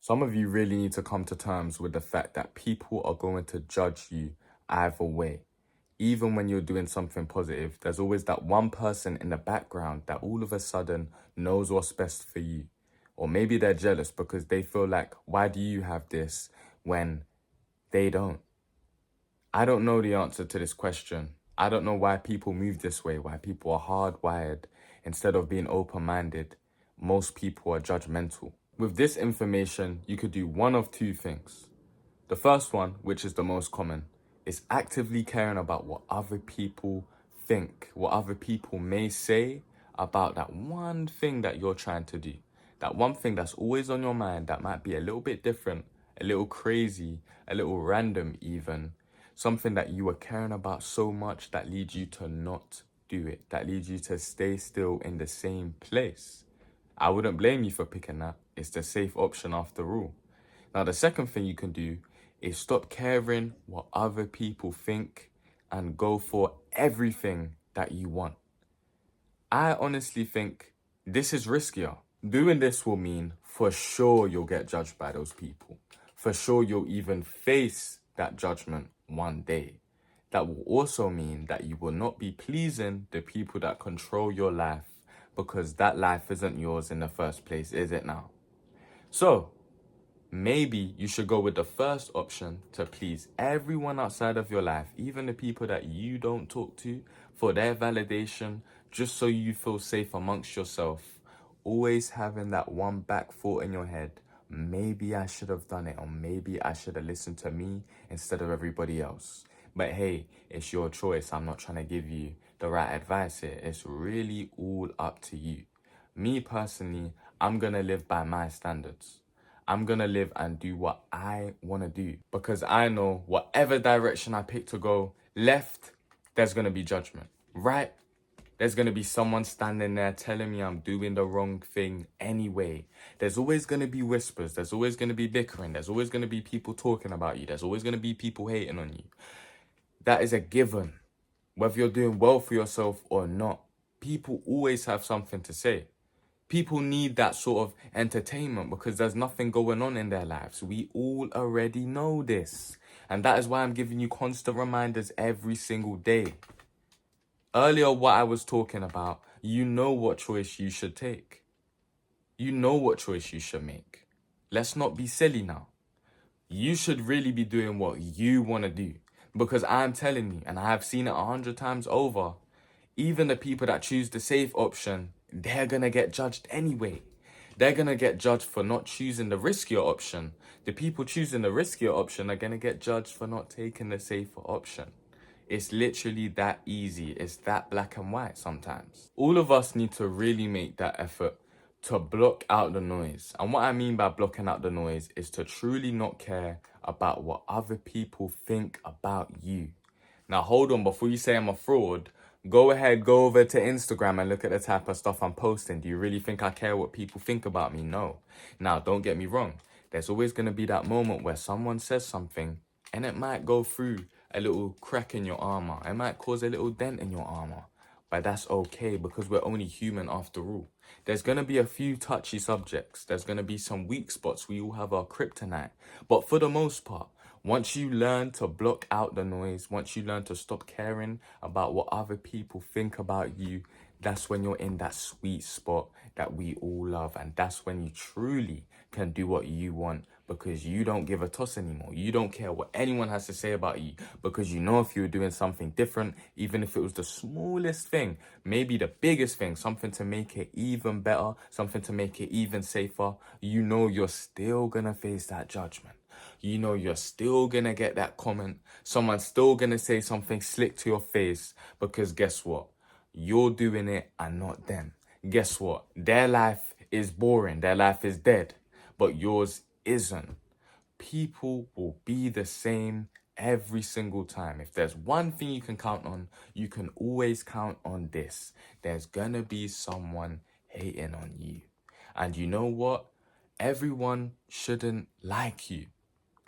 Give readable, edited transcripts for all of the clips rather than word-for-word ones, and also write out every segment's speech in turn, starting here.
Some of you really need to come to terms with the fact that people are going to judge you either way. Even when you're doing something positive, there's always that one person in the background that all of a sudden knows what's best for you. Or maybe they're jealous because they feel like, why do you have this when they don't? I don't know the answer to this question. I don't know why people move this way, why people are hardwired. Instead of being open-minded, most people are judgmental. With this information, you could do one of two things. The first one, which is the most common, is actively caring about what other people think, what other people may say about that one thing that you're trying to do. That one thing that's always on your mind that might be a little bit different, a little crazy, a little random even. Something that you are caring about so much that leads you to not do it, that leads you to stay still in the same place. I wouldn't blame you for picking that. It's the safe option after all. Now, the second thing you can do is stop caring what other people think and go for everything that you want. I honestly think this is riskier. Doing this will mean for sure you'll get judged by those people. For sure you'll even face that judgment one day. That will also mean that you will not be pleasing the people that control your life because that life isn't yours in the first place, is it now? So, maybe you should go with the first option to please everyone outside of your life, even the people that you don't talk to, for their validation, just so you feel safe amongst yourself. Always having that one back thought in your head, maybe I should have done it, or maybe I should have listened to me instead of everybody else. But hey, it's your choice. I'm not trying to give you the right advice here. It's really all up to you. Me personally, I'm gonna live by my standards. I'm gonna live and do what I wanna do because I know whatever direction I pick to go, left, there's gonna be judgment. Right, there's gonna be someone standing there telling me I'm doing the wrong thing anyway. There's always gonna be whispers, there's always gonna be bickering, there's always gonna be people talking about you, there's always gonna be people hating on you. That is a given. Whether you're doing well for yourself or not, people always have something to say. People need that sort of entertainment because there's nothing going on in their lives. We all already know this. And that is why I'm giving you constant reminders every single day. Earlier, what I was talking about, you know what choice you should take. You know what choice you should make. Let's not be silly now. You should really be doing what you want to do. Because I'm telling you, and I have seen it 100 times over, even the people that choose the safe option, they're going to get judged anyway. They're going to get judged for not choosing the riskier option. The people choosing the riskier option are going to get judged for not taking the safer option. It's literally that easy. It's that black and white sometimes. All of us need to really make that effort to block out the noise. And what I mean by blocking out the noise is to truly not care about what other people think about you. Now, hold on, before you say I'm a fraud, go ahead, go over to Instagram and look at the type of stuff I'm posting. Do you really think I care what people think about me? No. Now, don't get me wrong. There's always going to be that moment where someone says something and it might go through a little crack in your armor. It might cause a little dent in your armor. But that's okay because we're only human after all. There's going to be a few touchy subjects. There's going to be some weak spots. We all have our kryptonite. But for the most part, once you learn to block out the noise, once you learn to stop caring about what other people think about you, that's when you're in that sweet spot that we all love. And that's when you truly can do what you want because you don't give a toss anymore. You don't care what anyone has to say about you because you know if you were doing something different, even if it was the smallest thing, maybe the biggest thing, something to make it even better, something to make it even safer, you know you're still gonna face that judgment. You know you're still gonna get that comment. Someone's still gonna say something slick to your face because guess what? You're doing it and not them. Guess what? Their life is boring. Their life is dead. But yours isn't. People will be the same every single time. If there's one thing you can count on, you can always count on this. There's gonna be someone hating on you. And you know what? Everyone shouldn't like you.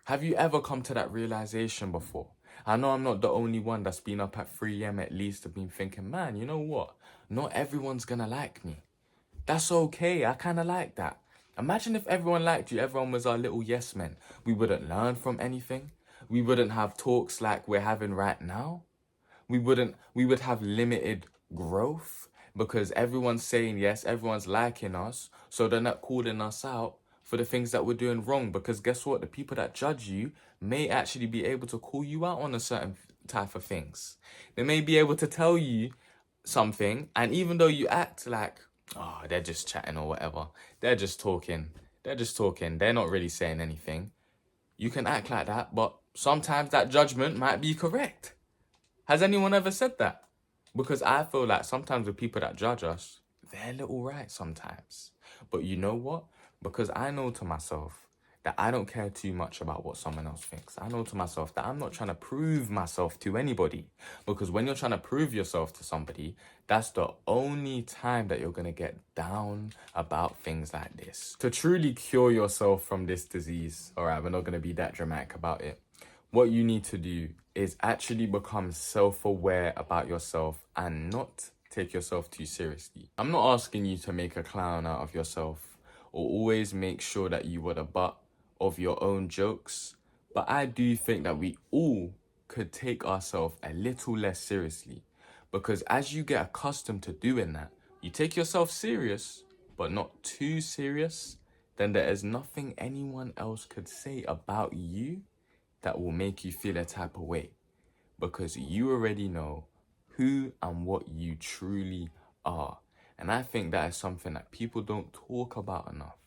Have you ever come to that realization before? I know I'm not the only one that's been up at 3 a.m. at least and been thinking, man, you know what? Not everyone's gonna like me. That's okay. I kind of like that. Imagine if everyone liked you, everyone was our little yes men. We wouldn't learn from anything. We wouldn't have talks like we're having right now. We would have limited growth because everyone's saying yes, everyone's liking us, so they're not calling us out for the things that we're doing wrong. Because guess what? The people that judge you may actually be able to call you out on a certain type of things. They may be able to tell you something, and even though you act like, oh, they're just chatting or whatever, they're just talking, they're not really saying anything. You can act like that, but sometimes that judgment might be correct. Has anyone ever said that? Because I feel like sometimes the people that judge us, they're a little right sometimes. But you know what? Because I know to myself that I don't care too much about what someone else thinks. I know to myself that I'm not trying to prove myself to anybody. Because when you're trying to prove yourself to somebody, that's the only time that you're going to get down about things like this. To truly cure yourself from this disease, all right, we're not going to be that dramatic about it. What you need to do is actually become self-aware about yourself and not take yourself too seriously. I'm not asking you to make a clown out of yourself or always make sure that you were the butt of your own jokes, but I do think that we all could take ourselves a little less seriously, because as you get accustomed to doing that, you take yourself serious, but not too serious, then there is nothing anyone else could say about you that will make you feel a type of way, because you already know who and what you truly are. And I think that is something that people don't talk about enough.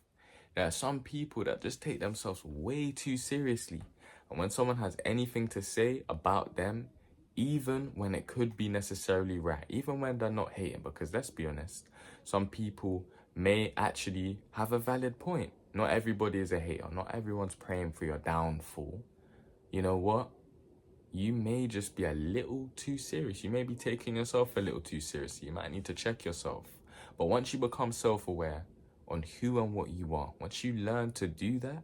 There are some people that just take themselves way too seriously. And when someone has anything to say about them, even when it could be necessarily right, even when they're not hating, because let's be honest, some people may actually have a valid point. Not everybody is a hater. Not everyone's praying for your downfall. You know what? You may just be a little too serious. You may be taking yourself a little too seriously. You might need to check yourself. But once you become self-aware on who and what you are, once you learn to do that,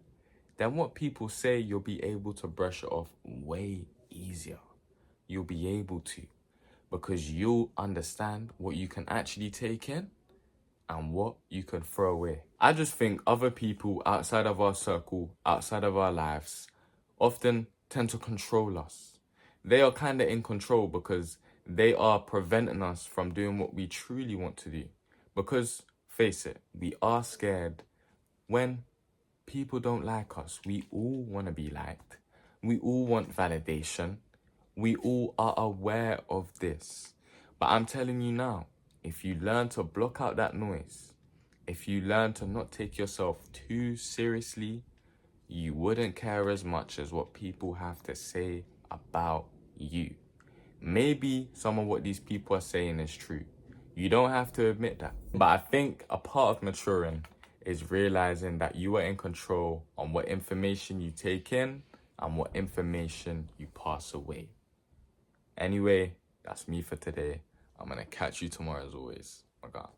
then what people say, you'll be able to brush it off way easier. You'll be able to, because you'll understand what you can actually take in and what you can throw away. I just think other people outside of our circle, outside of our lives, often tend to control us. They are kind of in control because they are preventing us from doing what we truly want to do. Because, face it, we are scared when people don't like us. We all want to be liked. We all want validation. We all are aware of this. But I'm telling you now, if you learn to block out that noise, if you learn to not take yourself too seriously, you wouldn't care as much as what people have to say about you. Maybe some of what these people are saying is true. You don't have to admit that. But I think a part of maturing is realizing that you are in control on what information you take in and what information you pass away. Anyway, that's me for today. I'm going to catch you tomorrow as always. My God.